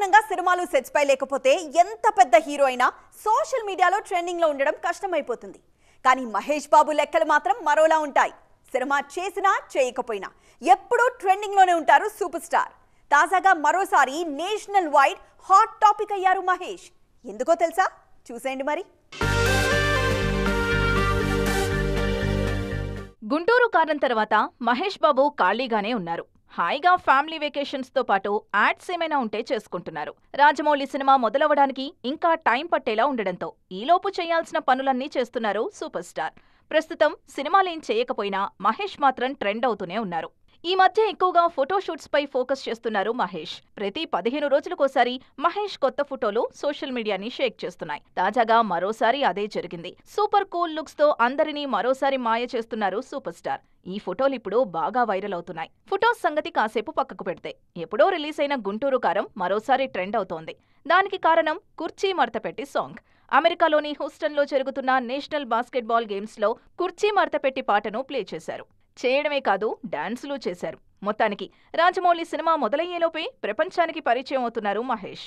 సాధారణంగా సినిమాలు సెట్స్ పై లేకపోతే ఎంత పెద్ద హీరో అయినా సోషల్ మీడియాలో ట్రెండింగ్ లో ఉండడం కష్టమైపోతుంది. కానీ మహేష్ బాబు లెక్కలు మాత్రం మరోలా ఉంటాయి. సినిమా చేసినా చేయకపోయినా ఎప్పుడూ ట్రెండింగ్ లోనే ఉంటారు సూపర్ స్టార్. తాజాగా మరోసారి నేషనల్ వైడ్ హాట్ టాపిక్ అయ్యారు మహేష్. ఎందుకో తెలుసా? చూసేయండి మరి. గుంటూరు కారణం తర్వాత మహేష్ బాబు ఖాళీగానే ఉన్నారు. హాయిగా ఫ్యామిలీ వెకేషన్స్ తో పాటు యాడ్స్ ఏమైనా ఉంటే చేసుకుంటున్నారు. రాజమౌళి సినిమా మొదలవడానికి ఇంకా టైం పట్టేలా ఉండడంతో ఈలోపు చేయాల్సిన పనులన్నీ చేస్తున్నారు సూపర్ స్టార్. ప్రస్తుతం సినిమాలేం చేయకపోయినా మహేష్ మాత్రం ట్రెండ్ అవుతూనే ఉన్నారు. ఈ మధ్య ఎక్కువగా ఫోటోషూట్స్ పై ఫోకస్ చేస్తున్నారు మహేష్. ప్రతి 15 రోజులకోసారి మహేష్ కొత్త ఫోటోలు సోషల్ మీడియాని షేక్ చేస్తున్నాయి. తాజాగా మరోసారి అదే జరిగింది. సూపర్ కూల్ లుక్స్ తో అందరినీ మరోసారి మాయ చేస్తున్నారు సూపర్ స్టార్. ఈ ఫోటోలు ఇప్పుడు బాగా వైరల్ అవుతున్నాయి. ఫొటోస్ సంగతి కాసేపు పక్కకు పెడితే ఎప్పుడో రిలీజ్ అయిన గుంటూరు కారం మరోసారి ట్రెండ్ అవుతోంది. దానికి కారణం కుర్చీ మడతపెట్టి సాంగ్. అమెరికాలోని హూస్టన్లో జరుగుతున్న నేషనల్ బాస్కెట్బాల్ గేమ్స్లో కుర్చీ మడతపెట్టి పాటను ప్లే చేశారు. చేయడమే కాదు, డాన్సులు చేశారు. మొత్తానికి రాజమౌళి సినిమా మొదలయ్యేలోపే ప్రపంచానికి పరిచయం అవుతున్నారు మహేష్.